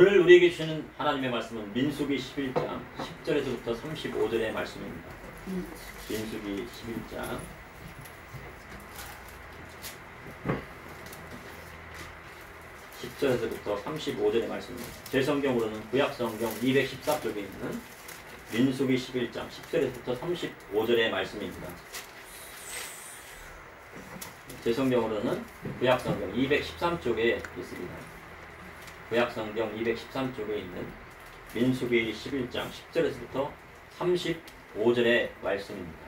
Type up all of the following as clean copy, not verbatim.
오늘 우리에게 주시는 하나님의 말씀은 민수기 11장 10절에서부터 35절의 말씀입니다. 민수기 11장 10절에서부터 35절의 말씀입니다. 제 성경으로는 구약성경 214쪽에 있는 민수기 11장 10절에서부터 35절의 말씀입니다. 제 성경으로는 구약성경 213쪽에 있습니다. 구약성경 213쪽에 있는 민수기 11장 10절에서부터 35절의 말씀입니다.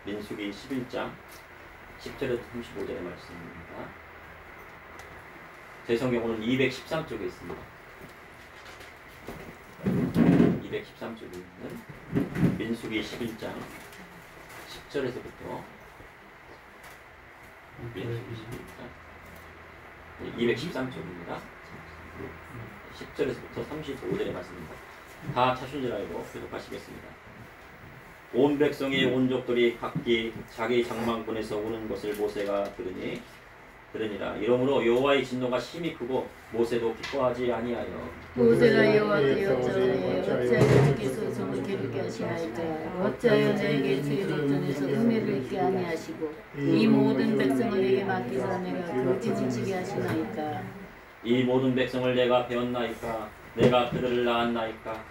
민수기 11장 10절에서 35절의 말씀입니다. 제 성경으로는 213쪽에 있습니다. 213쪽에 있는 민수기 11장 10절에서부터 민수기 11장 213쪽입니다. 10절에서부터 35절의 말씀입니다. 다 찾으신 줄 알고 교독하시겠습니다. 온 백성의 온족들이 각기 자기 장막문에서 우는 것을 모세가 들으니라. 이러므로 여호와의 진노가 심히 크고 모세도 기뻐하지 아니하여 모세가 여호와께 여짜오되 어찌하여 주께서 저를 괴롭게 하시나이까. 어찌하여 내게 죄를 전해서 은혜를 잊게 아니하시고 이 모든 백성을 내게 맡기사 내가 그렇게 지치게 하시나이까. 이 모든 백성을 내가 배웠나이까. 내가 그들을 낳았나이까.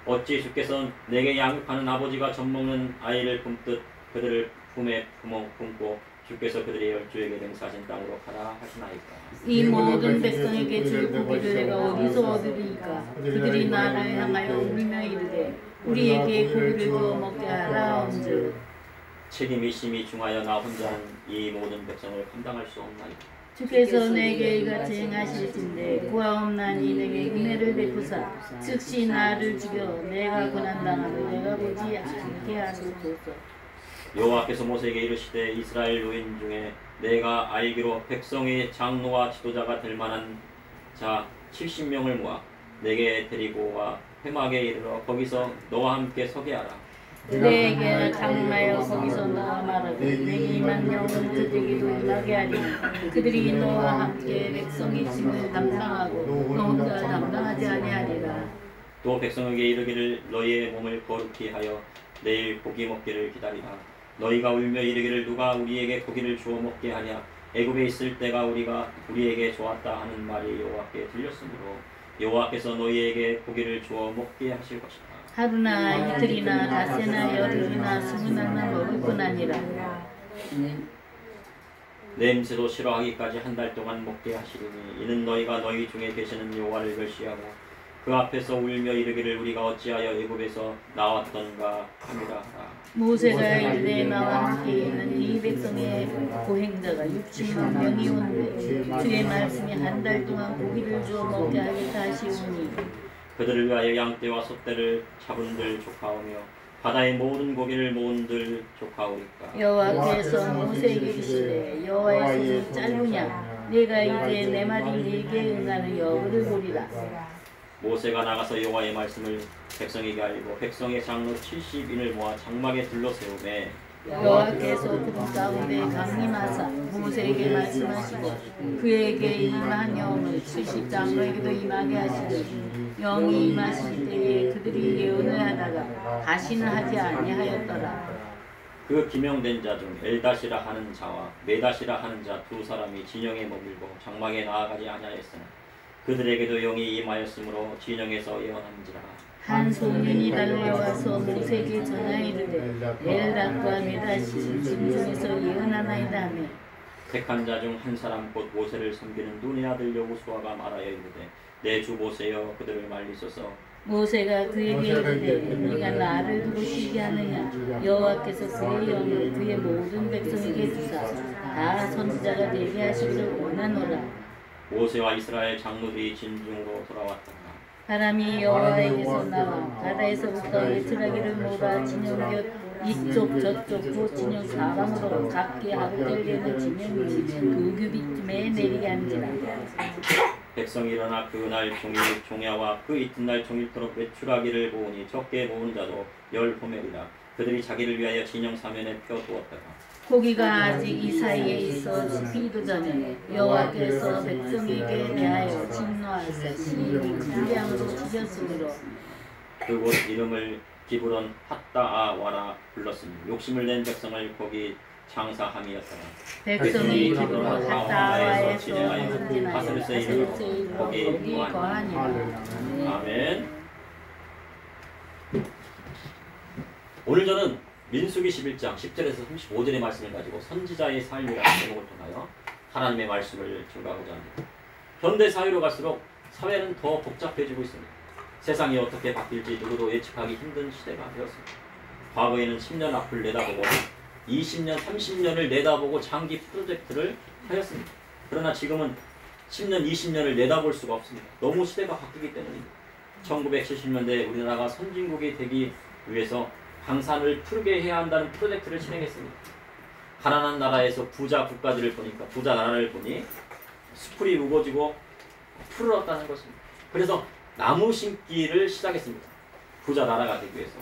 어찌 주께서 내게 양육하는 아버지가 젖먹는 아이를 품듯 그들을 품에 품고 주께서 그들의 열조에게 맹세하신 땅으로 가라 하시나이까. 이 모든 백성에게 줄 고기를 내가 어디서 얻으리이까. 그들이 나를 향하여 울며 이르되 우리에게 고기를 주어 먹게 하라 온즉 책임이 심히 중하여 나 혼자는 이 모든 백성을 감당할 수 없나이까. 주께서 내게 이같이 행하실진대 구하옵나니 내게 은혜를 베푸사 즉시 나를 죽여 내가 고난당함을 내가 보지 않게 하소서. 여호와께서 모세에게 이르시되 이스라엘 노인 중에 내가 알기로 백성의 장로와 지도자가 될 만한 자 70명을 모아 내게 데리고 와 회막에 이르러 거기서 너와 함께 서게 하라. 내게 장마여 거기서 나와 말하되 내게 임한 영은 그들에게도 임하게 하리니 그들이 너와 함께 백성의 짐을 담당하고 너 혼자 담당하지 아니하리라. 또 백성에게 이르기를 너희의 몸을 거룩히 하여 내일 고기 먹기를 기다리라. 너희가 울며 이르기를 누가 우리에게 고기를 주어 먹게 하냐. 애굽에 있을 때가 우리에게 좋았다 하는 말이 여호와께 들렸으므로 여호와께서 너희에게 고기를 주어 먹게 하실 것이다. 하루나 이틀이나 닷새나 열흘이나 20날만 먹을 뿐 아니라 냄새도 싫어하기까지 한 달 동안 먹게 하시리니 이는 너희가 너희 중에 계시는 여호와를 멸시하고 그 앞에서 울며 이르기를 우리가 어찌하여 애굽에서 나왔던가 함이라 하라. 모세가 이르되 나와 함께 있는 이 백성의 고행자가 60만 명이 온데 주의 말씀이 한 달 동안 고기를 주어 먹게 하겠다 하시오니 그들을 위하여 양떼와 소떼를 잡은들 조카오며 바다의 모든 고기를 모은들 조카오리까. 여호와께서 모세에게 이르시되 여호와의 손이 짧으냐 내가 이제 내 말이 네게 응하는 여부를 보리라. 모세가 나가서 여호와의 말씀을 백성에게 알리고 백성의 장로 70인을 모아 장막에 둘러세우매 여호와께서 그들 가운데 강림하사 모세에게 말씀하시고 그에게 임한 영을 70장로에게도 임하게 하시더니 영이 임하실 때에 그들이 예언을 하다가 다시는 하지 아니하였더라. 그 기명된 자 중 엘다시라 하는 자와 메다시라 하는 자 두 사람이 진영에 머물고 장막에 나아가지 아니하였으나 그들에게도 영이 임하였으므로 진영에서 예언한지라. 한 소년이 달려와서 모세에게 전하이르되 엘닷과 메다시 짐 중에서 예언하나이다 하며 택한 자 중 한 사람 곧 모세를 섬기는 눈의 아들 여호수아가 말하여 이르되 내 주 모세여 그들을 말리소서. 모세가 그에게 이르되 네가 나를 부르시게 하느냐. 여호와께서 그의 영을 그의 모든 백성에게 주사 다 선지자가 되게 하시기를 원하노라. 모세와 이스라엘 장로들이 진중으로 돌아왔더라. 바람이 여호와에게서 나와 바다에서부터 메추라기를 몰아 진영 곁 이쪽 저쪽 두 진영 사방으로 각기 하루들되는 진영이 두 규빗쯤에 내리게 한지라. 백성이 일어나 그날 종일 종야와 그 이튿날 종일토록 메추라기를 모으니 적게 모은 자도 10호멜이라. 그들이 자기를 위하여 진영 사면에 펴두었다가 고기가 아직 이 사이에 있어 지피기도 전에 여호와께서 백성에게 대하여 진노하사 시인이 불량으로 치셨으므로 그곳 이름을 기브론 핫다아와라 불렀으니 욕심을 낸 백성을 거기 장사함이었더라. 백성이 기브론 핫다아와에서 진행하여 흥진하여 다스르세 이름으로 다스르세 거기 이름으로 거기 거하니라. 거하니라. 아멘. 오늘 저는 민수기 11장 10절에서 35절의 말씀을 가지고 선지자의 삶이라는 제목을 통하여 하나님의 말씀을 증거하고자 합니다. 현대 사회로 갈수록 사회는 더 복잡해지고 있습니다. 세상이 어떻게 바뀔지 누구도 예측하기 힘든 시대가 되었습니다. 과거에는 10년 앞을 내다보고 20년, 30년을 내다보고 장기 프로젝트를 하였습니다. 그러나 지금은 10년, 20년을 내다볼 수가 없습니다. 너무 시대가 바뀌기 때문입니다. 1970년대에 우리나라가 선진국이 되기 위해서 강산을 푸르게 해야 한다는 프로젝트를 진행했습니다. 가난한 나라에서 부자 국가들을 보니까 부자 나라를 보니 수풀이 우거지고 푸르렀다는 것입니다. 그래서 나무 심기를 시작했습니다. 부자 나라가 되기 위해서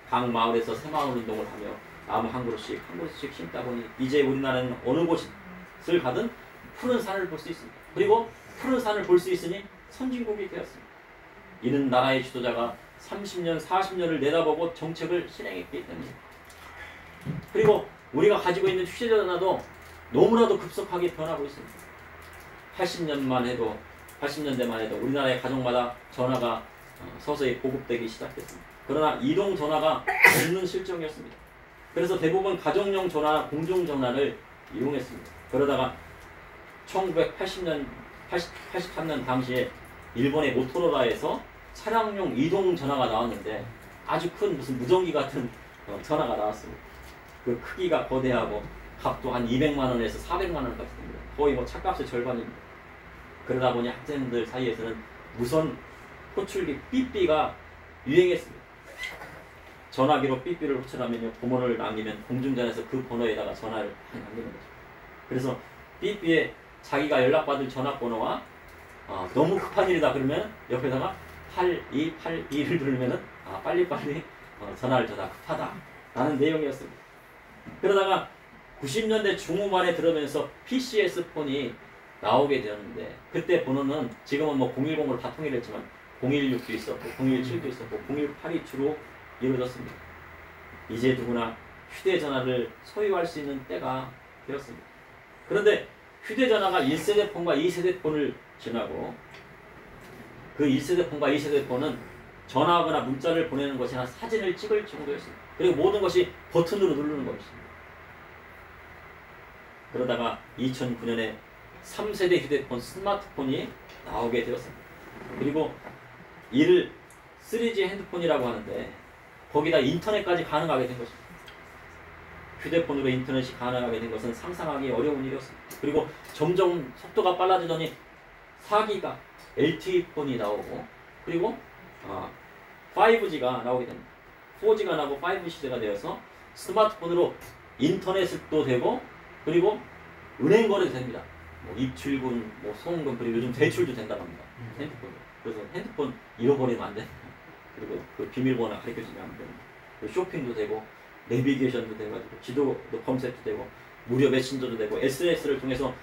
각 마을에서 새마을 운동을 하며 나무 한 그루씩 한 그루씩 심다 보니 이제 우리나라는 어느 곳을 가든 푸른 산을 볼 수 있습니다. 그리고 푸른 산을 볼 수 있으니 선진국이 되었습니다. 이는 나라의 지도자가 30년, 40년을 내다보고 정책을 실행했기 때문입니다. 그리고 우리가 가지고 있는 휴대전화도 너무나도 급속하게 변하고 있습니다. 80년대만 해도 우리나라의 가정마다 전화가 서서히 보급되기 시작했습니다. 그러나 이동 전화가 없는 실정이었습니다. 그래서 대부분 가정용 전화, 공중전화를 이용했습니다. 그러다가 1983년 당시에 일본의 모토로라에서 차량용 이동 전화가 나왔는데 아주 큰 무슨 무전기 같은 전화가 나왔습니다. 그 크기가 거대하고 값도 한 200만 원에서 400만 원까지 됩니다. 거의 뭐 차값의 절반입니다. 그러다 보니 학생들 사이에서는 무선 호출기 삐삐가 유행했습니다. 전화기로 삐삐를 호출하면 번호를 남기면 공중전에서 그 번호에다가 전화를 남기는 거죠. 그래서 삐삐에 자기가 연락받을 전화번호와 너무 급한 일이다 그러면 옆에다가 8282를 누르면은 빨리빨리 전화를 줘라 급하다 라는 내용이었습니다. 그러다가 90년대 중후반에 들어오면서 PCS 폰이 나오게 되었는데 그때 번호는 지금은 뭐 010으로 다 통일했지만 016도 있었고 017도 있었고 018이 주로 이루어졌습니다. 이제 누구나 휴대전화를 소유할 수 있는 때가 되었습니다. 그런데 휴대전화가 1세대 폰과 2세대 폰을 지나고 그 1세대 폰과 2세대 폰은 전화하거나 문자를 보내는 것이나 사진을 찍을 정도였습니다. 그리고 모든 것이 버튼으로 누르는 것이었습니다. 그러다가 2009년에 3세대 휴대폰, 스마트폰이 나오게 되었습니다. 그리고 이를 3G 핸드폰이라고 하는데 거기다 인터넷까지 가능하게 된 것입니다. 휴대폰으로 인터넷이 가능하게 된 것은 상상하기 어려운 일이었습니다. 그리고 점점 속도가 빨라지더니 4기가 LTE폰이 나오고 그리고 5G가 나오게 됩니다. 4G가 나오고 5G 시대가 되어서 스마트폰으로 인터넷도 되고 그리고 은행 거래도 됩니다. 뭐 입출금, 뭐 송금 그리고 요즘 대출도 된다고 합니다. 핸드폰. 그래서 핸드폰 잃어버리면 안 됩니다. 그리고 그 비밀번호 가르쳐주면 안 됩니다. 쇼핑도 되고 내비게이션도 돼가지고 지도도 검색도 되고 무료 메신저도 되고 SNS를 통해서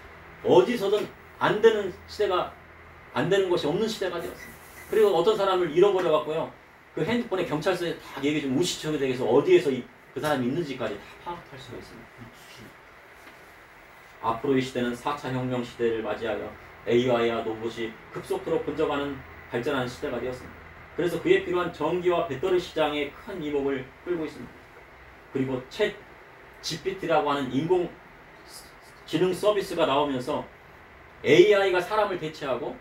어디서든 안 되는 것이 없는 시대가 되었습니다. 그리고 어떤 사람을 잃어버려 갖고요 그 핸드폰에 경찰서에 다 얘기 좀 우시청이 되겠어 어디에서 그 사람이 있는지까지 다 파악할 수가 있습니다. 앞으로 이 시대는 4차 혁명 시대를 맞이하여 AI와 로봇이 급속도로 번져가는 발전하는 시대가 되었습니다. 그래서 그에 필요한 전기와 배터리 시장에 큰 이목을 끌고 있습니다. 그리고 챗 GPT라고 하는 인공지능 서비스가 나오면서 AI가 사람을 대체하고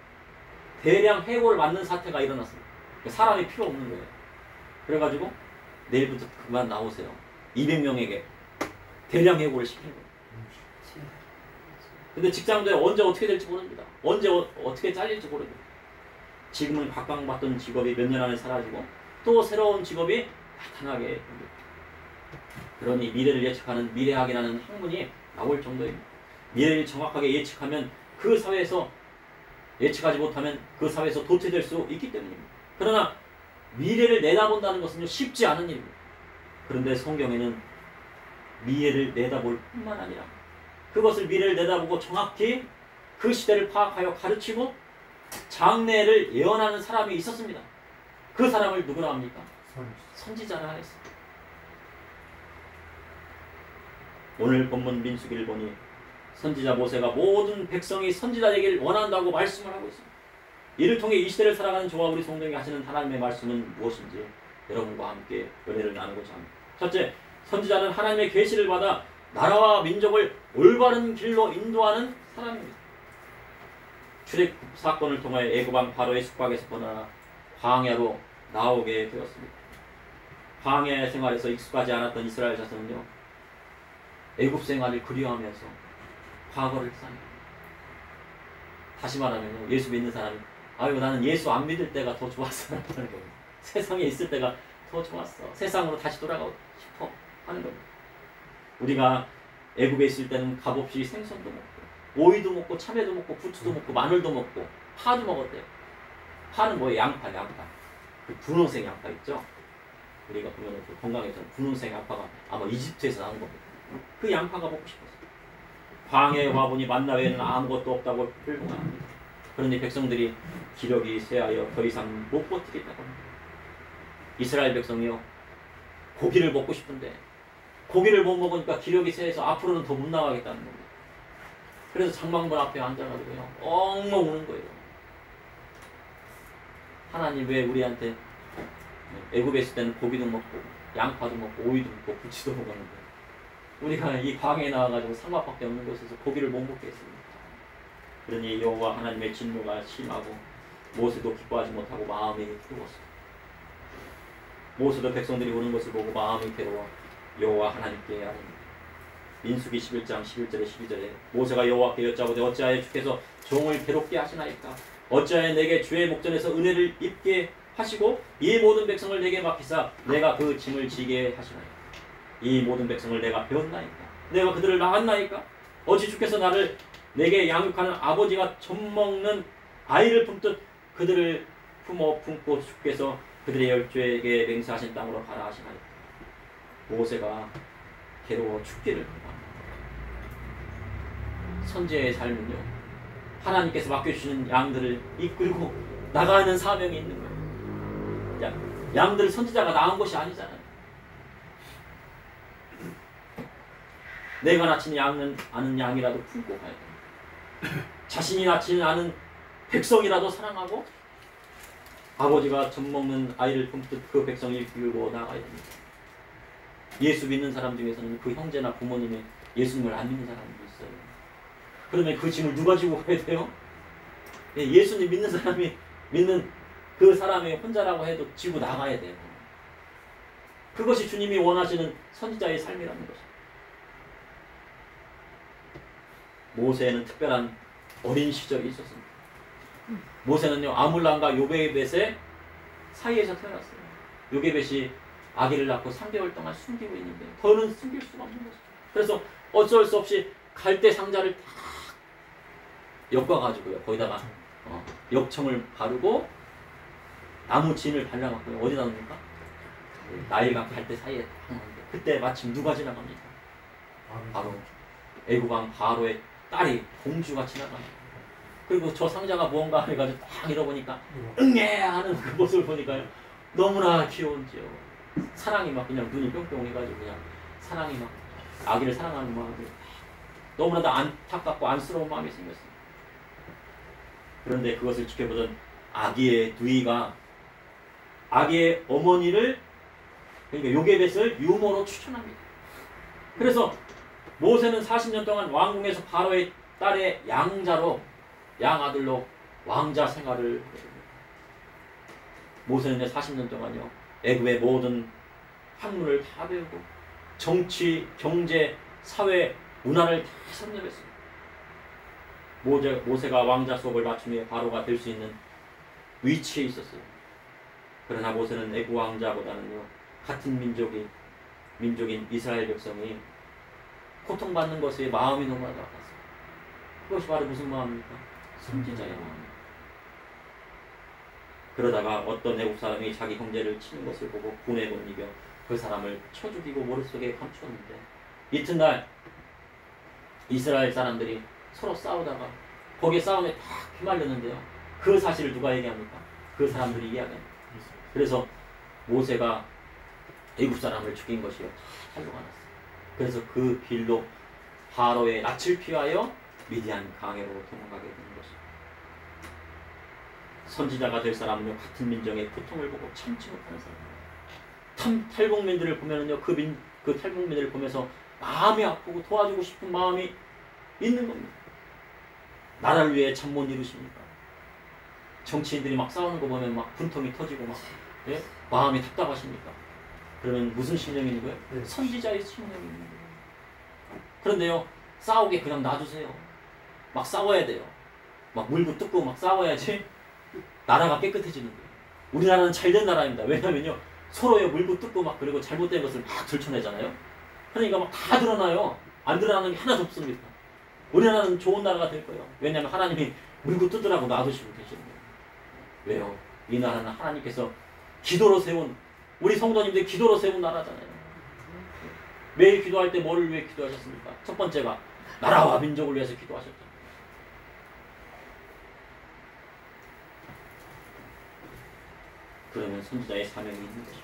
대량 해고를 맞는 사태가 일어났습니다. 사람이 필요 없는 거예요. 그래가지고 내일부터 그만 나오세요. 200명에게 대량 해고를 시키는 거예요. 근데 직장도에 언제 어떻게 될지 모릅니다. 언제 어떻게 잘릴지 모릅니다. 지금은 각광받던 직업이 몇 년 안에 사라지고 또 새로운 직업이 나타나게 됩니다. 그러니 미래를 예측하는 미래학이라는 학문이 나올 정도입니다. 미래를 정확하게 예측하면 그 사회에서 예측하지 못하면 그 사회에서 도태될 수 있기 때문입니다. 그러나 미래를 내다본다는 것은 쉽지 않은 일입니다. 그런데 성경에는 미래를 내다볼 뿐만 아니라 그것을 미래를 내다보고 정확히 그 시대를 파악하여 가르치고 장래를 예언하는 사람이 있었습니다. 그 사람을 누구라 합니까? 선지자라 하였습니다. 오늘 본문 민수기를 보니 선지자 모세가 모든 백성이 선지자 되길 원한다고 말씀을 하고 있습니다. 이를 통해 이 시대를 살아가는 저와 우리 성도에게 하시는 하나님의 말씀은 무엇인지 여러분과 함께 은혜를 나누고자 합니다. 첫째, 선지자는 하나님의 계시를 받아 나라와 민족을 올바른 길로 인도하는 사람입니다. 출애굽 사건을 통하여 애굽 왕 바로의 숙박에서 벗어나 광야로 나오게 되었습니다. 광야 생활에서 익숙하지 않았던 이스라엘 자손은요, 애굽 생활을 그리워하면서 과거를 쌓습니다. 다시 말하면 예수 믿는 사람이 아유 나는 예수 안 믿을 때가 더 좋았어 하는 겁니다. 세상에 있을 때가 더 좋았어. 세상으로 다시 돌아가고 싶어 하는 겁니다. 우리가 애굽에 있을 때는 값없이 생선도 먹고 오이도 먹고 참외도 먹고 부추도 먹고 마늘도 먹고 파도 먹었대요. 파는 뭐예요? 양파. 그 분홍색 양파 있죠? 우리가 보면 그 건강에서는 분홍색 양파가 아마 이집트에서 나온 겁니다. 그 양파가 먹고 싶었어요. 광야에 와보니 만나 외에는 아무것도 없다고 불평합니다. 그런데 백성들이 기력이 쇠하여 더 이상 못 버티겠다고 합니다. 이스라엘 백성이요, 고기를 먹고 싶은데 고기를 못 먹으니까 기력이 쇠해서 앞으로는 더 못 나가겠다는 겁니다. 그래서 장막문 앞에 앉아가지고요 엉엉 우는 거예요. 하나님 왜 우리한테 애굽에 있을 때는 고기도 먹고 양파도 먹고 오이도 먹고 부추도 먹었는데 우리가 이 광야에 나와가지고 상막밖에 없는 곳에서 고기를 못 먹게 했습니다. 그러니 여호와 하나님의 진노가 심하고 모세도 기뻐하지 못하고 마음이 괴로웠습니다. 모세도 백성들이 오는 것을 보고 마음이 괴로워 여호와 하나님께 아뢰니다. 민수기 11장 11절에 12절에 모세가 여호와께 여짜오되 어찌하여 주께서 종을 괴롭게 하시나이까? 어찌하여 내게 주의 목전에서 은혜를 입게 하시고 이 모든 백성을 내게 맡기사 내가 그 짐을 지게 하시나이까? 이 모든 백성을 내가 배웠나이까? 내가 그들을 낳았나이까? 어찌 주께서 나를 내게 양육하는 아버지가 젖먹는 아이를 품듯 그들을 품고 주께서 그들의 열조에게 맹세하신 땅으로 가라 하시나이까? 모세가 괴로워 죽기를 바랍니다. 선지자의 삶은요, 하나님께서 맡겨주시는 양들을 이끌고 나가는 사명이 있는 거예요. 양들을 선지자가 낳은 것이 아니잖아요. 내가 낳지는 않은 양이라도 품고 가야 됩니다. 자신이 낳지는 않은 백성이라도 사랑하고 아버지가 젖먹는 아이를 품듯 그 백성이 비우고 나가야 됩니다. 예수 믿는 사람 중에서는 그 형제나 부모님이 예수님을 안 믿는 사람도 있어요. 그러면 그 짐을 누가 지고 가야 돼요? 예수님 믿는 사람이 믿는 그 사람이 혼자라고 해도 지고 나가야 돼요. 그것이 주님이 원하시는 선지자의 삶이라는 것입니다. 모세는 특별한 어린 시절이 있었습니다. 모세는요 아물람과 요게벳의 사이에서 태어났어요. 요게벳이 아기를 낳고 3개월 동안 숨기고 있는데 더는 숨길 수가 없는 거죠. 그래서 어쩔 수 없이 갈대 상자를 딱 엮어가지고요 거기다가 역청을 바르고 나무 진을 발라갖고요 어디다 놓습니까? 나일과 갈대 사이에 딱 놓는데 그때 마침 누가 지나갑니까? 바로 애굽 왕 바로의 딸이 공주가 지나갑니다. 그리고 저 상자가 무언가 해가지고 딱 잃어보니까 응애 하는 그 모습을 보니까요 너무나 귀여운지요. 사랑이 막 그냥 눈이 뿅뿅 해가지고 그냥 사랑이 막 아기를 사랑하는 마음이 너무나도 안타깝고 안쓰러운 마음이 생겼습니다. 그런데 그것을 지켜보던 아기의 누이가 아기의 어머니를 그러니까 요게벳을 유모로 추천합니다. 그래서 모세는 40년 동안 왕궁에서 바로의 딸의 양자로 양아들로 왕자 생활을 했습니다. 모세는 40년 동안요 애굽의 모든 학문을 다 배우고 정치, 경제, 사회, 문화를 다 섭렵했습니다. 모세가 왕자 수업을 마친 후에 바로가 될 수 있는 위치에 있었어요. 그러나 모세는 애굽 왕자보다는요 같은 민족인 이스라엘 백성이 고통받는 것에 마음이 너무나 아팠어요. 그것이 바로 무슨 마음입니까? 선지자의 마음입니다. 그러다가 어떤 애국 사람이 자기 형제를 치는 것을 보고 분에 못 이겨 그 사람을 쳐 죽이고 머릿속에 감추었는데 이튿날 이스라엘 사람들이 서로 싸우다가 거기에 싸움에 다 휘말렸는데요. 그 사실을 누가 얘기합니까? 그 사람들이 이야기합니다. 그래서 모세가 애굽 사람을 죽인 것이요 살로가 났어요. 그래서 그 길로 바로의 낯을 피하여 미디안 강으로 도망가게 되는 것입니다. 선지자가 될 사람은요 같은 민족의 고통을 보고 참지 못하는 사람입니다. 탈북민들을 보면은요 그 탈북민들을 보면서 마음이 아프고 도와주고 싶은 마음이 있는 겁니다. 나라를 위해 잠 못 이루십니까? 정치인들이 막 싸우는 거 보면 막 분통이 터지고 막 예? 마음이 답답하십니까? 그러면 무슨 심령이 있는 거예요? 네. 선지자의 심령이 있는 거예요. 그런데요 싸우게 그냥 놔두세요. 막 싸워야 돼요. 막 물고 뜯고 막 싸워야지 나라가 깨끗해지는 거예요. 우리나라는 잘된 나라입니다. 왜냐면요 서로의 물고 뜯고 막 그리고 잘못된 것을 막 들춰내잖아요. 그러니까 막 다 드러나요. 안 드러나는 게 하나도 없습니다. 우리나라는 좋은 나라가 될 거예요. 왜냐하면 하나님이 물고 뜯으라고 놔두시고 계시는 거예요. 왜요? 이 나라는 하나님께서 기도로 세운 우리 성도님들 기도로 세운 나라잖아요. 매일 기도할 때 뭐를 위해 기도하셨습니까? 첫 번째가 나라와 민족을 위해서 기도하셨죠. 그러면 선지자의 사명이 있는 것이죠.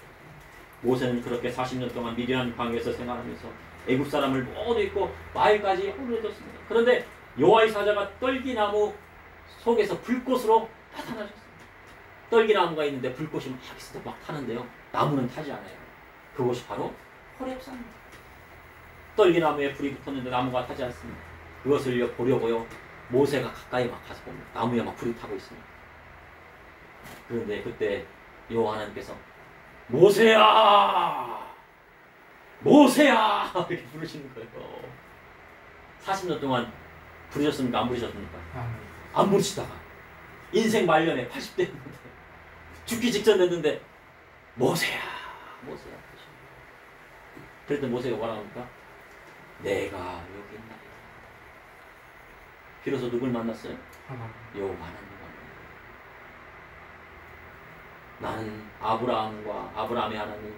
모세는 그렇게 40년 동안 미디안 광야에서 생활하면서 애굽 사람을 모두 잊고 마을까지 허물어졌습니다. 그런데 여호와의 사자가 떨기나무 속에서 불꽃으로 나타나셨습니다. 떨기나무가 있는데 불꽃이 막 있어도 막 타는데요. 나무는 타지 않아요. 그것이 바로 호렙산입니다. 떨기나무에 불이 붙었는데 나무가 타지 않습니다. 그것을 보려고요. 모세가 가까이 막 가서 봅니다. 나무에 막 불이 타고 있습니다. 그런데 그때 여호와 하나님께서 모세야! 모세야! 이렇게 부르시는 거예요. 40년 동안 부르셨습니까? 안 부르셨습니까? 안 부르시다가 인생 말년에 80대였는데 죽기 직전 됐는데 모세야! 모세야! 그랬더니 모세가 뭐라고 합니까? 내가 여기 있나이다. 비로소 누굴 만났어요? 여호와 하나님. 나는 아브라함의 하나님,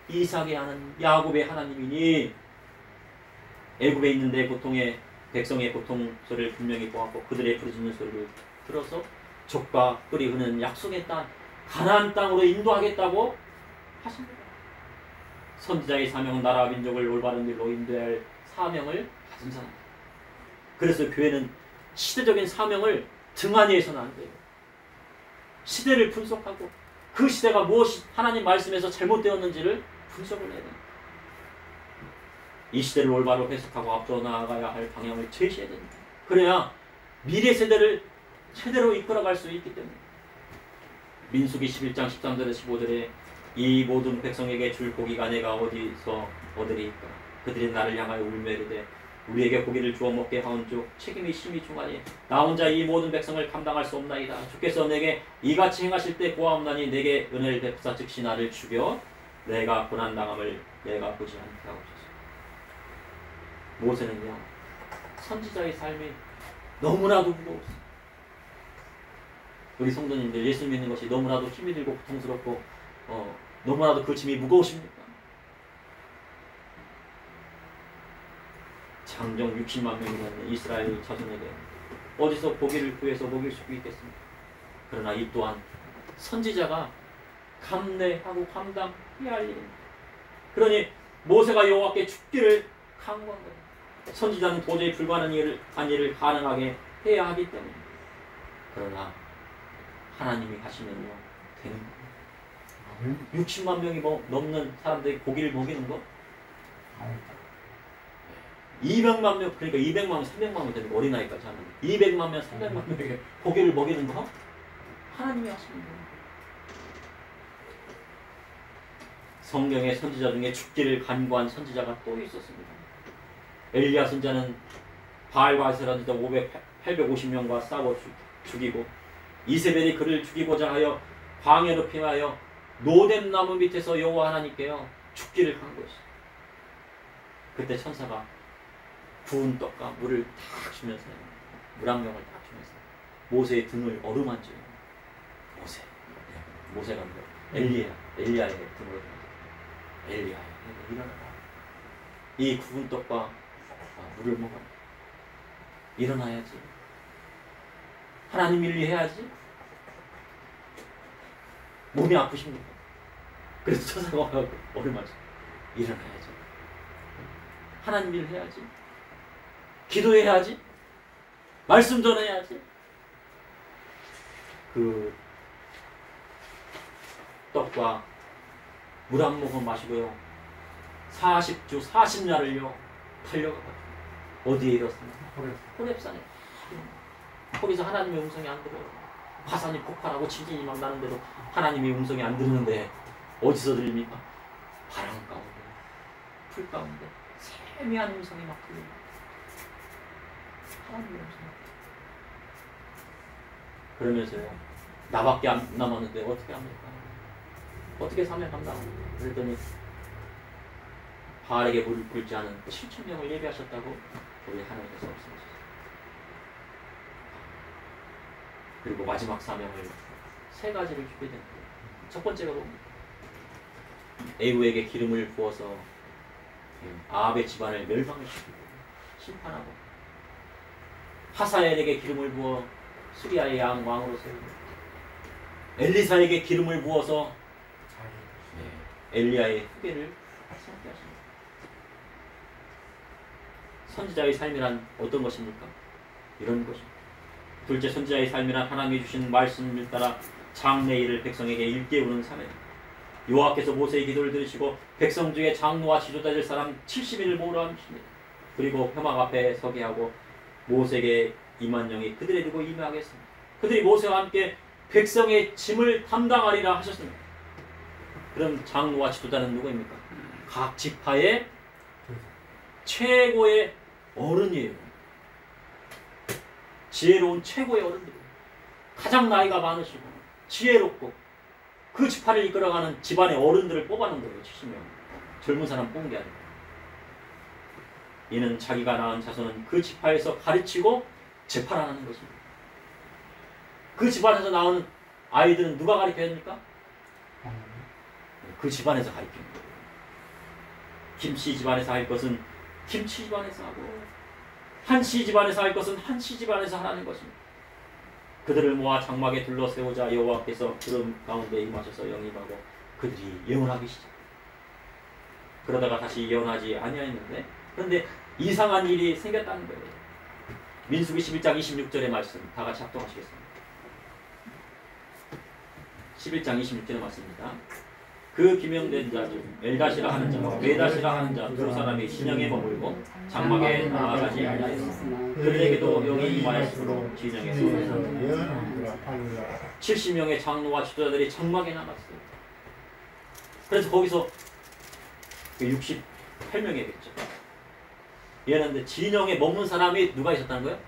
이삭의 하나님, 야곱의 하나님이니 애굽에 있는 내 고통의 백성의 고통 소리를 분명히 보았고 그들의 부르짖는 소리를 들어서 족과 꿀이 흐르는 약속의 땅 가나안 땅으로 인도하겠다고 하십니다. 선지자의 사명은 나라와 민족을 올바른 길로 인도할 사명을 가진 사람입니다. 그래서 교회는 시대적인 사명을 등한히 해서는 안 돼요. 시대를 분석하고 그 시대가 무엇이 하나님 말씀에서 잘못되었는지를 분석을 해야 됩니다. 이 시대를 올바로 해석하고 앞으로 나아가야 할 방향을 제시해야 됩니다. 그래야 미래 세대를 제대로 이끌어갈 수 있기 때문에 민수기 11장 13절에 15절에 이 모든 백성에게 줄 고기가 내가 어디서 얻으리이까 그들이 나를 향하여 울며 이르되 우리에게 고기를 주어 먹게 하온즉 책임이 심히 중하니 나 혼자 이 모든 백성을 감당할 수 없나이다. 주께서 내게 이같이 행하실 때 고하옵나니 내게 은혜를 베푸사 즉시 나를 죽여 내가 고난당함을 내가 보지 않게 하옵소서. 모세는요 선지자의 삶이 너무나도 무거웠어요. 우리 성도님들 예수 믿는 것이 너무나도 힘이 들고 고통스럽고 너무나도 그 짐이 무거우십니까? 장정 60만 명이라는 이스라엘 자손에게 어디서 고기를 구해서 먹일 수 있겠습니까? 그러나 이 또한 선지자가 감내하고 감당해야 할 일입니다. 그러니 모세가 여호와께 죽기를 강구한 거예요. 선지자는 도저히 불가능한 일을 가능하게 해야 하기 때문에. 그러나 하나님이 하시면요 되는 거예요. 60만 명이 넘는 사람들이 고기를 먹이는 거 200만 명, 그러니까 200만 명, 300만 명 되는 어린아이까지 하는 200만 명, 300만 명에게 고기를 먹이는 거 하나님이 하시는 거예요. 성경의 선지자 중에 죽기를 간구한 선지자가 또 있었습니다. 엘리야 선지자는 바알과 아세라 선지자 850명과 싸워 죽이고 이세벨이 그를 죽이고자 하여 광야로 피하여 노뎀나무 밑에서 여호와 하나님께요 죽기를 간구했어요. 그때 천사가 구운 떡과 물을 탁 주면서 물 한 병을 딱 주면서 모세의 등을 어루만져요. 모세가 엘리야의 등으로 엘리야 일어나라. 이 구운 떡과 물을 먹어. 일어나야지. 하나님 일 해야지. 몸이 아프십니까? 그래서 천사가 와서 머리를 맞아. 일어나야지. 하나님 일 해야지. 기도해야지. 말씀 전해야지. 그 떡과 물 한 모금 마시고요. 40주 40야를요 달려가고 어디에 이뤘습니까? 호렙산에. 거기서 하나님의 음성이 안 들어요. 화산이 폭발하고 지진이 막 나는데도 하나님의 음성이 안 들리는데 어디서 들립니까? 바람 가운데, 풀 가운데 세미한 음성이 막 들려요. 하나님의 음성. 그러면서요, 나밖에 안 남았는데 어떻게 합니까? 어떻게 사명 감당합니까? 그랬더니 바알에게 물을 끓지 않은 7,000명을 예배하셨다고 우리 하나님께서 말씀하셨어요. 그리고 마지막 사명을 세 가지를 주게 됩니다. 첫 번째가 뭡니까? 에후에게 기름을 부어서 아합의 집안을 멸망을 시키고 심판하고, 하사엘에게 기름을 부어 수리아의 왕으로 세우고, 엘리사에게 기름을 부어서 엘리야의 후계를 세우게 하십니다. 선지자의 삶이란 어떤 것입니까? 이런 것입니다. 둘째, 선지자의 삶이란 하나님이 주신 말씀을 따라 장래일을 백성에게 일깨우는 삶입니다. 여호와께서 모세의 기도를 들으시고 백성 중에 장로와 지도자 될 사람 70인을 모으라 하십니다. 그리고 회막 앞에 서게 하고 모세에게 임한 영이 그들에 두고 임하겠습니다. 그들이 모세와 함께 백성의 짐을 담당하리라 하셨습니다. 그럼 장로와 지도자는 누구입니까? 각 지파의 최고의 어른이에요. 지혜로운 최고의 어른들, 가장 나이가 많으시고 지혜롭고 그 지파를 이끌어가는 집안의 어른들을 뽑아놓은 거예요. 70명. 젊은 사람 뽑은 게 아니고. 이는 자기가 낳은 자손은 그 지파에서 가르치고 재판하는 것입니다. 그 집안에서 나오는 아이들은 누가 가르쳐야 합니까? 그 집안에서 가르치는 거예요. 김씨 집안에서 할 것은 김씨 집안에서 하고, 한씨 집안에서 할 것은 한씨 집안에서 하라는 것입니다. 그들을 모아 장막에 둘러세우자 여호와께서 구름 가운데 임하셔서 영입하고 그들이 예언하기 시작. 그러다가 다시 예언하지 아니하였는데, 그런데 이상한 일이 생겼다는 거예요. 민수기 11장 26절의 말씀 다 같이 합동하시겠습니다. 11장 26절의 말씀입니다. 그 기명된 자 중 엘다시라 하는 자와 메다시라 하는 자 두 사람이 진영에 머물고 장막에 나아가지 아니하였으나 그들에게도 영이 임하였으므로 진영에서 70명의 장로와 지도자들이 장막에 나갔어요. 그래서 거기서 68명이겠죠. 얘는데 진영에 머문 사람이 누가 있었다는 거예요?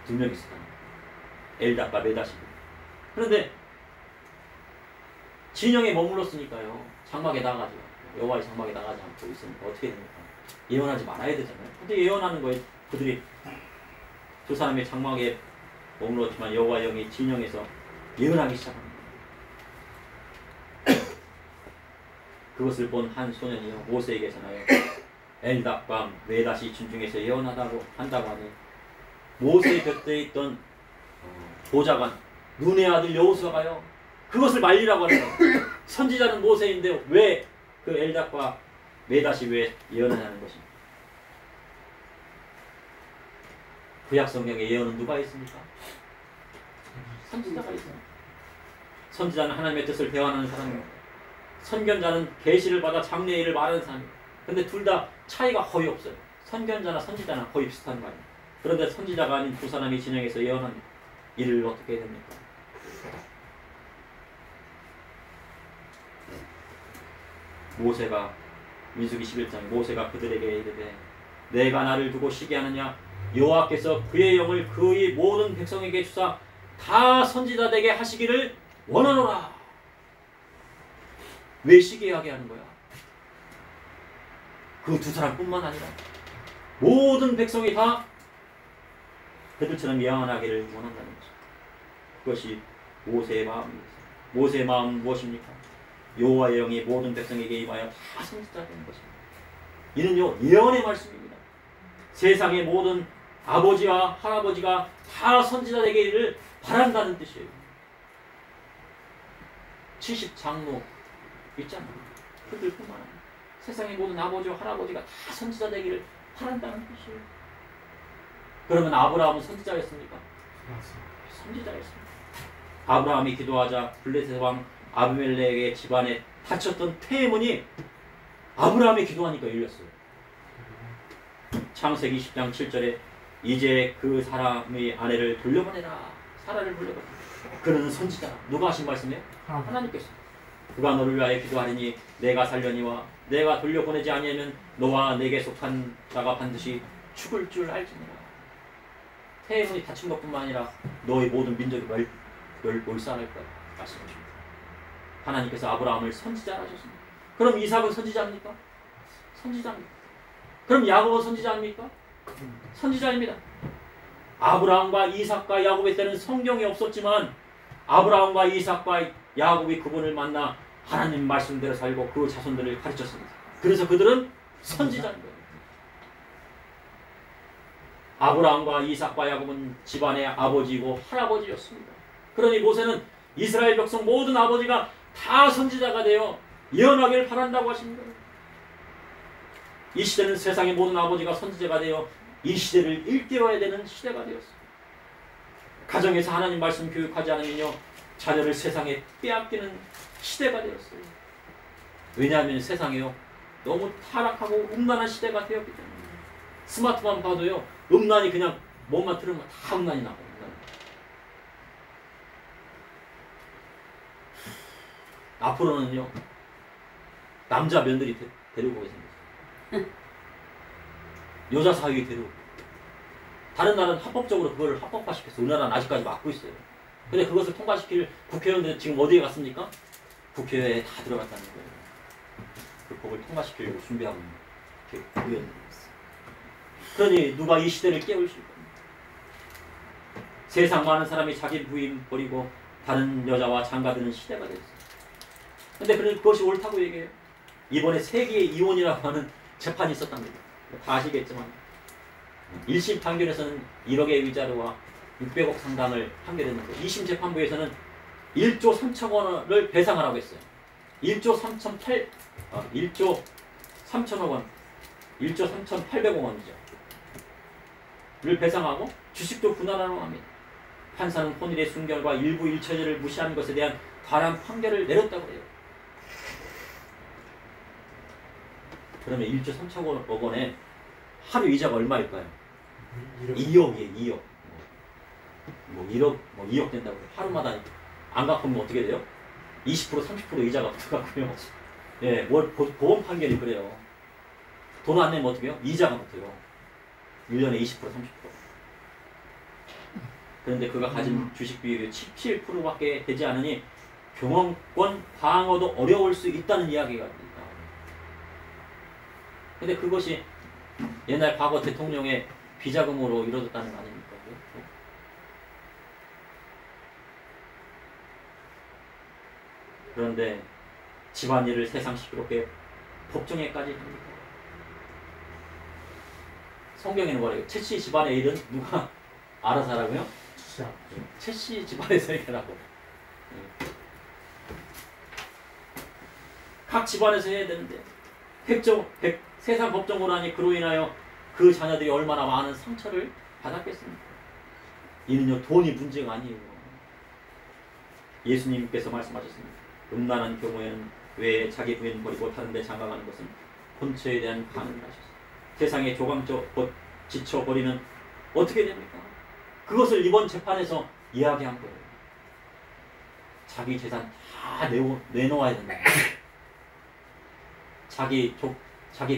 두 명 있었다는 거예요. 엘다과 메다시. 그런데 진영에 머물렀으니까요, 장막에 나가지 않고, 여호와의 장막에 나가지 않고 있으면 어떻게 됩니까? 예언하지 말아야 되잖아요. 근데 예언하는 거에 그들이 두 사람의 장막에 머물렀지만 여호와의 영이 진영에서 예언하기 시작합니다. 그것을 본 한 소년이요 모세에게 전하여 엘답과 메다시 진중에서 예언한다고 하니 모세의 곁에 있던 보좌관 눈의 아들 여호수아가요 그것을 말리라고 하는 거예요. 선지자는 모세인데 왜 그 엘답과 메다시 왜 예언하냐는 것입니다. 구약 성경에 예언은 누가 있습니까? 선지자가 있습니다. 선지자는 하나님의 뜻을 대언하는 사람입니다. 선견자는 계시를 받아 장래일을 말하는 사람입니다. 근데 둘 다 차이가 거의 없어요. 선견자나 선지자나 거의 비슷한 말입니다. 그런데 선지자가 아닌 두 사람이 진영에서 예언한 일을 어떻게 해야 됩니까? 모세가 민수기 11장 모세가 그들에게 이르되 내가 나를 두고 쉬게 하느냐 여호와께서 그의 영을 그의 모든 백성에게 주사 다 선지자 되게 하시기를 원하노라. 왜 쉬게 하게 하는 거야? 그 두 사람뿐만 아니라 모든 백성이 다 그들처럼 예언하기를 원한다는 거죠. 그것이 모세의 마음입니다. 모세의 마음은 무엇입니까? 여호와의 영이 모든 백성에게 임하여 다 선지자 되는 것입니다. 이는요 예언의 말씀입니다. 세상의 모든 아버지와 할아버지가 다 선지자 되기를 바란다는 뜻이에요. 70장로 있잖아요. 그들뿐만 아니라 세상의 모든 아버지와 할아버지가 다 선지자 되기를 바란다는 뜻이에요. 그러면 아브라함은 선지자였습니까? 선지자였습니다. 아브라함이 기도하자 블레셋 왕 아비멜렉의 집안에 닫혔던 태문이 아브라함이 기도하니까 열렸어요. 창세기 10장 7절에 이제 그 사람의 아내를 돌려보내라. 사라를 돌려보내라. 그는 선지자. 누가 하신 말씀이에요? 하나님께서. 그가 너를 위하여 기도하리니 내가 살려니와 내가 돌려보내지 아니하면 너와 내게 속한 자가 반드시 죽을 줄 알지니라. 태문이 닫힌 것뿐만 아니라 너의 모든 민족이 몰살할 거야. 말씀하십니다. 하나님께서 아브라함을 선지자라 하셨습니다. 그럼 이삭은 선지자입니까? 선지자입니다. 그럼 야곱은 선지자입니까? 선지자입니다. 아브라함과 이삭과 야곱의 때는 성경이 없었지만 아브라함과 이삭과 야곱이 그분을 만나 하나님 말씀대로 살고 그 자손들을 가르쳤습니다. 그래서 그들은 선지자인 거예요. 아브라함과 이삭과 야곱은 집안의 아버지이고 할아버지였습니다. 그러니 모세는 이스라엘 백성 모든 아버지가 다 선지자가 되어 예언하기를 바란다고 하십니다. 이 시대는 세상의 모든 아버지가 선지자가 되어 이 시대를 일깨워야 되는 시대가 되었습니다. 가정에서 하나님 말씀 교육하지 않으면요 자녀를 세상에 빼앗기는 시대가 되었어요. 왜냐하면 세상에요 너무 타락하고 음란한 시대가 되었기 때문에 스마트만 봐도요 음란이 그냥 뭐만 들으면 다 음란이 나고 앞으로는요 남자 며느리 데리고 오게 생겼어요. 여자 사위 데리고. 다른 나라는 합법적으로 그걸 합법화시켰어요. 우리나라는 아직까지 막고 있어요. 근데 그것을 통과시킬 국회의원들 지금 어디에 갔습니까? 국회에 다 들어갔다는 거예요. 그 법을 통과시키려고 준비하고 있는 국회의원들이 있어요. 그러니 누가 이 시대를 깨우실 겁니다. 세상 많은 사람이 자기 부인 버리고 다른 여자와 장가드는 시대가 됐어요. 근데 그것이 옳다고 얘기해요. 이번에 세계 이혼이라고 하는 재판이 있었답니다. 다 아시겠지만 1심 판결에서는 1억의 위자료와 600억 상당을 판결했는데 2심 재판부에서는 1조 3천 원을 배상하라고 했어요. 1조 3천억 원, 1조 3,800억 원이죠. 를 배상하고 주식도 분할하라고 합니다. 판사는 혼인의 순결과 일부 일처리를 무시하는 것에 대한 과한 판결을 내렸다고 해요. 그러면 1조 3천억 원에 하루 이자가 얼마일까요? 2억이에요. 2억. 뭐 1억, 뭐 2억 된다고 해요. 하루마다 안 갚으면 어떻게 돼요? 20%, 30% 이자가 붙어가고요. 예, 뭘 보험 판결이 그래요. 돈 안 내면 어떻게 해요? 이자가 붙어요. 1년에 20%, 30%. 그런데 그가 가진 주식 비율이 17%밖에 되지 않으니 경영권 방어도 어려울 수 있다는 이야기가 있다. 근데 그것이 옛날 과거 대통령의 비자금으로 이루어졌다는 거 아닙니까? 그런데 집안일을 세상식으로 법정에까지 합니다. 성경에는 뭐래요? 채씨 집안의 일은 누가 알아서 하라고요? 채씨 집안에서 해결하고. 각 집안에서 해야 되는데 세상 법정으로 하니 그로 인하여 그 자녀들이 얼마나 많은 상처를 받았겠습니까? 이는요 돈이 문제가 아니에요. 예수님께서 말씀하셨습니다. 음란한 경우에는 왜 자기 부인 버리고 다른 데 장가가는 것은 본처에 대한 반응을 하셨어요. 세상에 지쳐버리면 어떻게 됩니까? 그것을 이번 재판에서 이야기한 거예요. 자기 재산 다 내놓아야 된다. 자기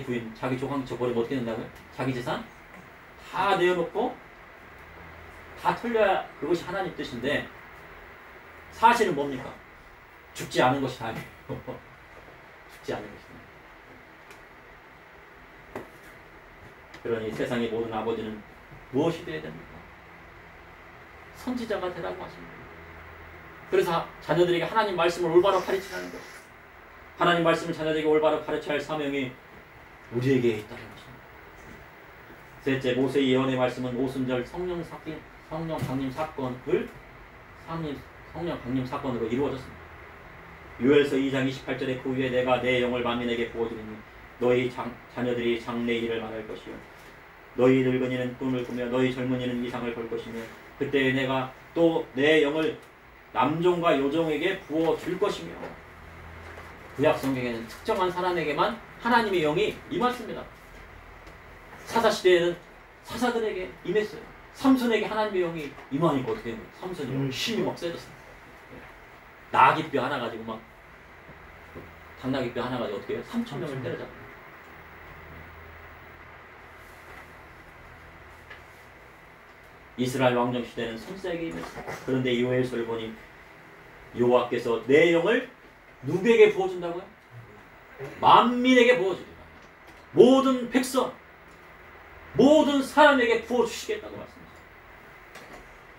부인, 자기 조강쳐 버리면 어떻게 된다고요? 자기 재산 다 내어놓고 다 털려야 그것이 하나님 뜻인데 사실은 뭡니까? 죽지 않은 것이 다예요. 죽지 않은 것이 다예요. 그러니 세상의 모든 아버지는 무엇이 되어야 됩니까? 선지자가 되라고 하십니다. 그래서 자녀들에게 하나님 말씀을 올바로 가르치라는 것. 하나님 말씀을 자녀들에게 올바로 가르쳐야 할 사명이 우리에게 있다는 것입니다. 셋째, 모세의 예언의 말씀은 오순절 성령 강림 사건으로 이루어졌습니다. 요엘서 2장 28절에 그 후에 내가 내 영을 만민에게 부어주리니 너희 자녀들이 장래의 일을 말할 것이요 너희 늙은이는 꿈을 꾸며 너희 젊은이는 이상을 볼 것이며 그때 내가 또 내 영을 남종과 여종에게 부어줄 것이며. 구약 성경에는 특정한 사람에게만 하나님의 영이 임했습니다. 사사시대에는 사사들에게 임했어요. 삼손에게 하나님의 영이 임하니까 어떻게 해요? 삼손이 힘이 막 세졌어요. 나귀뼈 하나 가지고 막 당나귀뼈 하나 가지고 어떻게 해요? 3,000명을 때려잡아요. 이스라엘 왕정 시대는 손세에게 임했어요. 그런데 요엘서를 보니 여호와께서 내 영을 누구에게 부어준다고요? 만민에게 부어주리라. 모든 백성, 모든 사람에게 부어주시겠다고 말씀하셨어요.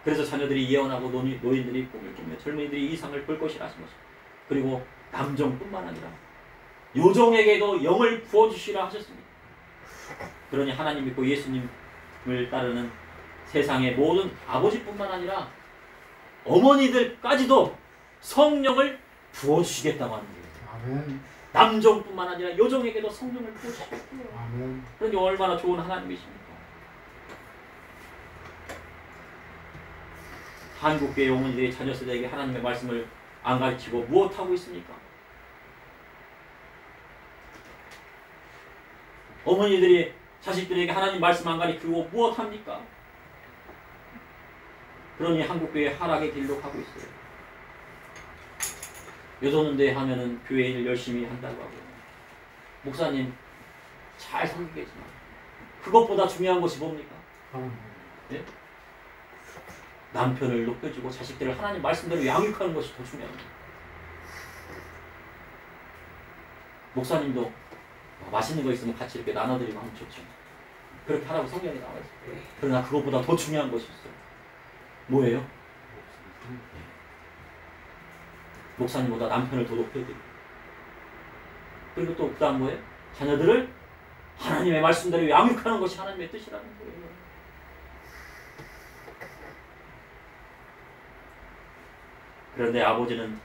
그래서 자녀들이 예언하고 노인들이 꿈을 꾸며 젊은이들이 이상을 볼 것이라 하신 것입니다. 그리고 남종뿐만 아니라 요종에게도 영을 부어주시라 하셨습니다. 그러니 하나님 믿고 예수님을 따르는 세상의 모든 아버지뿐만 아니라 어머니들까지도 성령을 부어주시겠다고 하는 거예요. 아멘. 남종뿐만 아니라 여종에게도 성령을 부어주시겠다고. 아멘. 그러니 얼마나 좋은 하나님이십니까? 한국교회 어머니들이 자녀 세대에게 하나님의 말씀을 안 가르치고 무엇하고 있습니까? 어머니들이 자식들에게 하나님 말씀 안 가르치고 무엇합니까? 그러니 한국교회 하락의 길로 가고 있어요. 여도는데 하면은 교회 일 열심히 한다고 하고 목사님 잘 섬기겠지만 그것보다 중요한 것이 뭡니까? 네? 남편을 높여주고 자식들을 하나님 말씀대로 양육하는 것이 더 중요합니다. 목사님도 맛있는 거 있으면 같이 이렇게 나눠드리면 하면 좋죠. 그렇게 하라고 성경에 나와 있어요. 그러나 그것보다 더 중요한 것이 있어요. 뭐예요? 목사님보다 남편을 더 높여드리고 그리고 또 그다음 뭐예요? 자녀들을 하나님의 말씀대로 양육하는 것이 하나님의 뜻이라는 거예요. 그런데 아버지는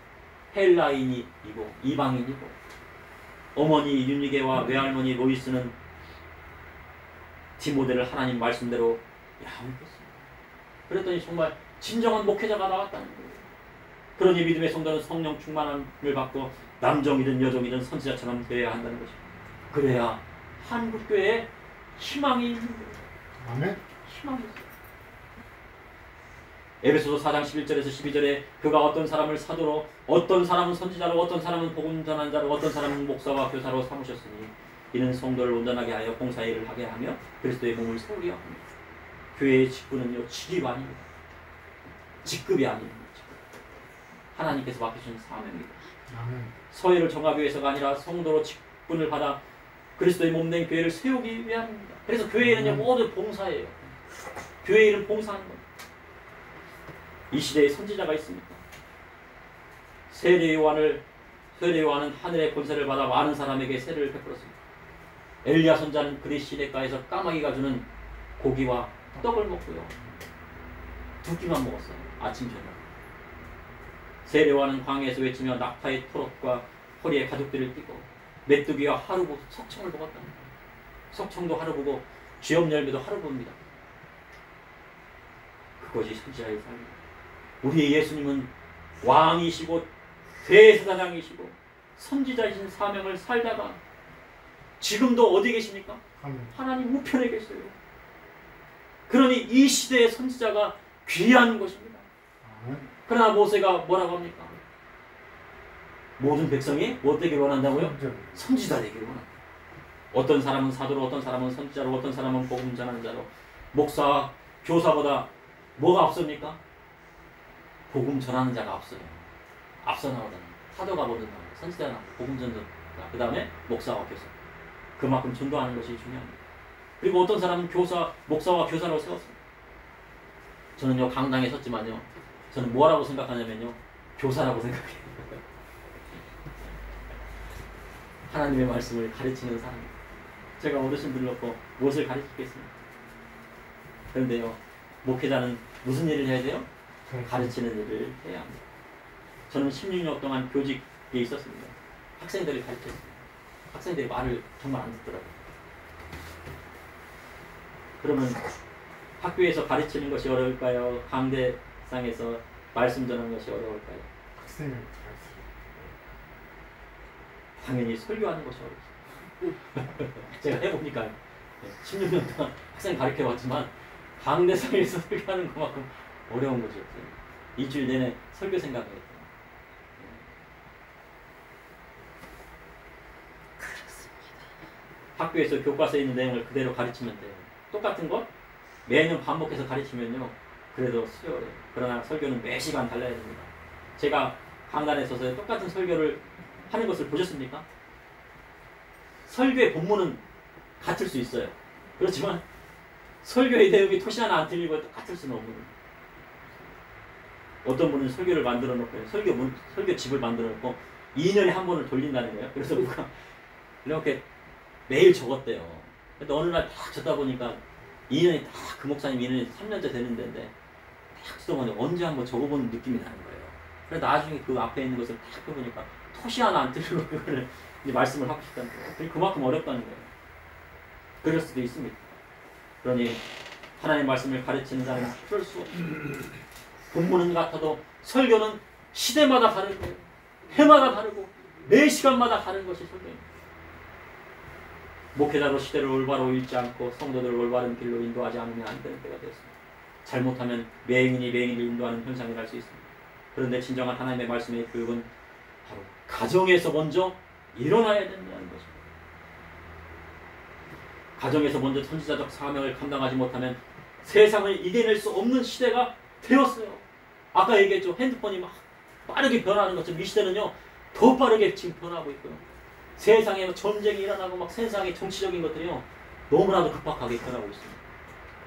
헬라인이고 이방인이고 어머니 유니게와 외할머니 로이스는 디모데를 하나님 말씀대로 양육했습니다. 그랬더니 정말 진정한 목회자가 나왔다는 거예요. 그러니 믿음의 성도는 성령 충만함을 받고 남종이든 여종이든 선지자처럼 되어야 한다는 것입니다. 그래야 한국교회에 희망이 있는 거예요. 아멘. 희망이 있어요. 에베소서 4장 11절에서 12절에 그가 어떤 사람을 사도로 어떤 사람은 선지자로 어떤 사람은 복음 전한 자로 어떤 사람은 목사와 교사로 삼으셨으니 이는 성도를 온전하게 하여 봉사의 일을 하게 하며 그리스도의 몸을 세우려 합니다. 교회의 직분은요 직위가 아닙니다. 직급이 아닙니다. 하나님께서 맡기신 사명입니다. 아멘. 서예를 정하기 위해서가 아니라 성도로 직분을 받아 그리스도의 몸된 교회를 세우기 위함입니다. 그래서 교회는요 모두 봉사예요. 교회 일은 봉사하는 겁니다. 이 시대에 선지자가 있습니까? 세례 요한은 하늘의 권세를 받아 많은 사람에게 세례를 베풀었습니다. 엘리야 선자는 그리 시냇가에서 까마귀가 주는 고기와 떡을 먹고요. 두 끼만 먹었어요. 아침 저녁. 세례 요한은 광야에서 외치며 낙타의 토롯과 허리에 가죽들을 띠고 메뚜기와 하루보 석청을 먹었답니다. 석청도 하루 보고 쥐업 열매도 하루 봅니다. 그것이 선지자의 삶입니다. 우리의 예수님은 왕이시고 대제사장이시고 선지자이신 사명을 살다가 지금도 어디 계십니까? 하나님 우편에 계세요. 그러니 이 시대의 선지자가 귀한 것입니다. 그러나 모세가 뭐라고 합니까? 모든 백성이 뭐 되기를 원한다고요? 선지자 되기를 원한다. 어떤 사람은 사도로 어떤 사람은 선지자로 어떤 사람은 복음 전하는 자로 목사와 교사보다 뭐가 앞섭니까? 복음 전하는 자가 앞서요. 앞서 나오잖아요. 사도가 먼저 나오고 선지자가 나오고 복음 전도가 그 다음에 목사와 교사. 그만큼 전도하는 것이 중요합니다. 그리고 어떤 사람은 목사와 교사로 세웠습니다. 저는요 강당에 섰지만요 저는 뭐라고 생각하냐면요 교사라고 생각해요. 하나님의 말씀을 가르치는 사람. 제가 어르신들 놓고 무엇을 가르치겠습니까? 그런데요, 목회자는 무슨 일을 해야 돼요? 가르치는 일을 해야 합니다. 저는 16년 동안 교직에 있었습니다. 학생들을 가르쳤습니다. 학생들이 말을 정말 안 듣더라고요. 그러면 학교에서 가르치는 것이 어려울까요? 강대상에서 말씀 전하는 것이 어려울까요? 학생을 가르치는 당연히 설교하는 것이 어렵습니다. 제가 해보니까 16년 동안 학생 가르쳐봤지만 강대상에서 설교하는 것만큼 어려운 것이 없어요. 일주일 내내 설교 생각을 했어요. 학교에서 교과서에 있는 내용을 그대로 가르치면 돼요. 똑같은 것 매년 반복해서 가르치면요, 그래도 수요래요. 그러나 설교는 매 시간 달라야 됩니다. 제가 강단에 서서 똑같은 설교를 하는 것을 보셨습니까? 설교의 본문은 같을 수 있어요. 그렇지만 설교의 내용이 토시 하나 안 틀리고 똑같을 수는 없는 거예요. 어떤 분은 설교를 만들어 놓고 설교집을 만들어 놓고 2년에 한 번을 돌린다는 거예요. 그래서 누가 이렇게 매일 적었대요. 근데 어느 날 딱 적다 보니까 2년이 딱 그 목사님 2년이 3년째 되는 데인데 딱 쓰더니 언제 한번 적어보는 느낌이 나는 거예요. 그래서 나중에 그 앞에 있는 것을 딱 펴보니까 토시 하나 안 틀리고 그거를 이제 말씀을 하고 싶다는 거예요. 그만큼 어렵다는 거예요. 그럴 수도 있습니다. 그러니 하나님의 말씀을 가르치는 자는 그럴 수 없습니다. 본문은 같아도 설교는 시대마다 다른 거예요. 해마다 다르고 매 시간마다 다른 것이 설교입니다. 목회자로 시대를 올바로 읽지 않고 성도들을 올바른 길로 인도하지 않으면 안 되는 때가 되었습니다. 잘못하면 맹인이 맹인을 인도하는 현상이 날 수 있습니다. 그런데 진정한 하나님의 말씀의 교육은 바로 가정에서 먼저 일어나야 된다는 것입니다. 가정에서 먼저 선지자적 사명을 감당하지 못하면 세상을 이겨낼 수 없는 시대가 되었어요. 아까 얘기했죠. 핸드폰이 막 빠르게 변하는 것처럼 이 시대는요, 더 빠르게 지금 변하고 있고요. 세상에 전쟁이 일어나고 막 세상의 정치적인 것들이요, 너무나도 급박하게 변하고 있습니다.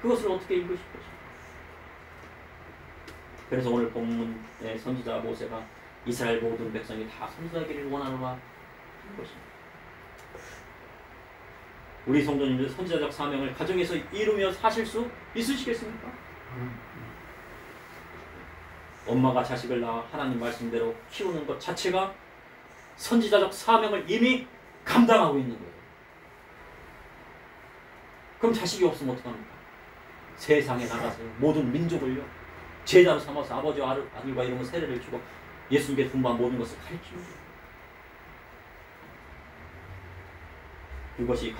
그것을 어떻게 읽으실 것입니까? 그래서 오늘 본문의 선지자 모세가 이스라엘 모든 백성이 다 선지자기를 원하노라 한 것입니다. 우리 성도님들 선지자적 사명을 가정에서 이루며 사실 수 있으시겠습니까? 엄마가 자식을 낳아 하나님 말씀대로 키우는 것 자체가 선지자적 사명을 이미 감당하고 있는 거예요. 그럼 자식이 없으면 어떡합니까? 세상에 나가서 모든 민족을요, 제자로 삼아서 아버지와 아들과 이런 세례를 주고 예수님께 분부한 모든 것을 가르치는 거예요. 그것이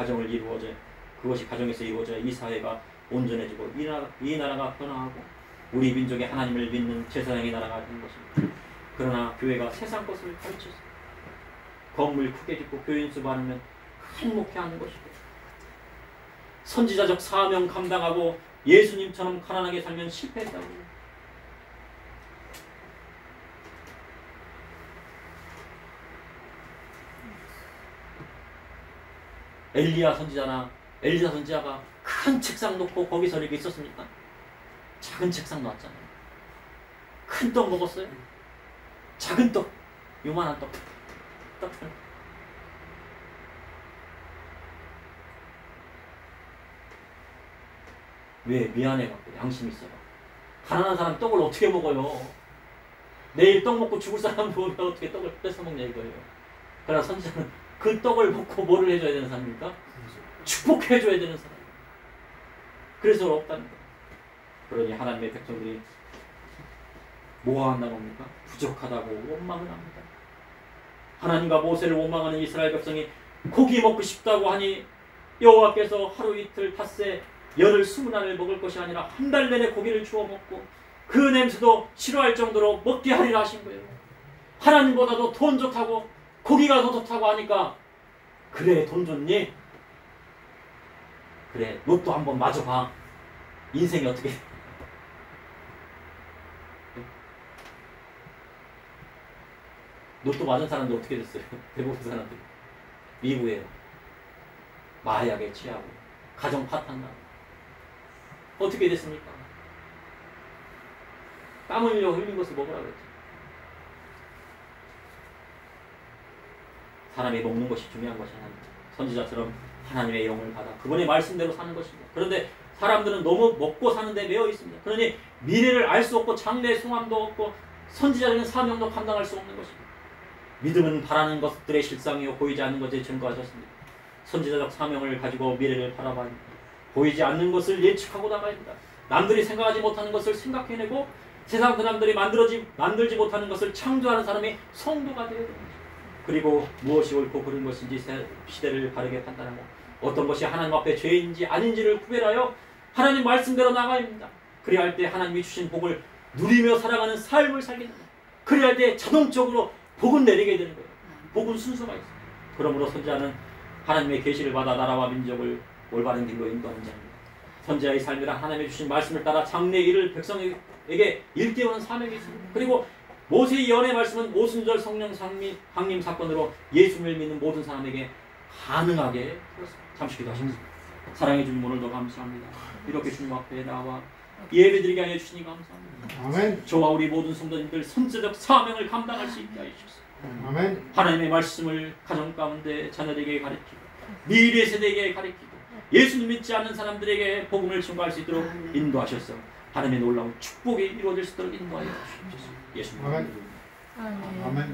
가정에서 이루어져야 이 사회가 온전해지고 이 나라가 변화하고 우리 민족의 하나님을 믿는 제사장의 나라가 되는 것입니다. 그러나 교회가 세상 것을 가르쳤습니다. 건물 크게 짓고 교인수 많으면 큰 목회하는 것이고, 선지자적 사명 감당하고 예수님처럼 가난하게 살면 실패했다고 해요. 엘리야 선지자나 엘리사 선지자가 큰 책상 놓고 거기서 이렇게 있었습니까? 작은 책상 놨잖아요. 큰 떡 먹었어요? 작은 떡, 요만한 떡. 왜? 미안해갖고 양심 있어요. 가난한 사람 떡을 어떻게 먹어요? 내일 떡 먹고 죽을 사람 보면 어떻게 떡을 뺏어먹냐 이거예요. 그러나 선지자는 그 떡을 먹고 뭐를 해줘야 되는 사람입니까? 축복해줘야 되는 사람. 그래서 없다는 거예요. 그러니 하나님의 백성들이 뭐 한다고 합니까? 부족하다고 원망을 합니다. 하나님과 모세를 원망하는 이스라엘 백성이 고기 먹고 싶다고 하니 여호와께서 하루 이틀 닷새 열흘 20날을 먹을 것이 아니라 한 달 내내 고기를 주워 먹고 그 냄새도 싫어할 정도로 먹게 하리라 하신 거예요. 하나님보다도 돈 좋다고 고기가 더 좋다고 하니까 그래 돈 좋니? 그래 로또 한번 맞아봐. 인생이 어떻게 로또 맞은 사람들 어떻게 됐어요? 대부분 사람들 미국에요. 마약에 취하고 가정 파탄나고 어떻게 됐습니까? 땀 흘려 흘린 것을 먹으라 그랬죠. 사람이 먹는 것이 중요한 것이 아닙니다. 선지자처럼 하나님의 영을 받아 그분의 말씀대로 사는 것입니다. 그런데 사람들은 너무 먹고 사는 데 매여 있습니다. 그러니 미래를 알 수 없고 장래의 소망도 없고 선지자적인 사명도 감당할 수 없는 것입니다. 믿음은 바라는 것들의 실상이요 보이지 않는 것에 증거하셨습니다. 선지자적 사명을 가지고 미래를 바라봐야 합니다. 보이지 않는 것을 예측하고 나가야 합니다. 남들이 생각하지 못하는 것을 생각해내고 세상 사람들이 만들지 못하는 것을 창조하는 사람이 성도가 되어야 됩니다. 그리고 무엇이 옳고 그른 것인지 시대를 바르게 판단하고 어떤 것이 하나님 앞에 죄인지 아닌지를 구별하여 하나님 말씀대로 나가야 합니다. 그래야 할 때 하나님이 주신 복을 누리며 살아가는 삶을 살게 됩니다. 그래야 할 때 자동적으로 복은 내리게 되는 거예요. 복은 순서가 있어요. 그러므로 선지자는 하나님의 계시를 받아 나라와 민족을 올바른 길로 인도하는 자입니다. 선지자의 삶이란 하나님의 주신 말씀을 따라 장래의 일을 백성에게 일깨우는 사명이 있습니다. 그리고 모세의 예언의 말씀은 오순절 성령 강림 사건으로 예수를 믿는 모든 사람에게 가능하게 되었습니다. 잠시 기도하십시오. 사랑해 주님 오늘도 감사합니다. 이렇게 주님 앞에 나와 예배드리게 하여 주시니 감사합니다. 아멘. 저와 우리 모든 성도님들 선지자적 사명을 감당할 수 있게 하시옵소서. 아멘. 하나님의 말씀을 가정 가운데 자녀들에게 가르치고 미래 세대에게 가르치고 예수님 믿지 않는 사람들에게 복음을 증거할 수 있도록 인도하셔서 하나님의 놀라운 축복이 이루어질 수 있도록 인도하여 주시옵소서. 예수님. 아멘. 아멘. 아멘.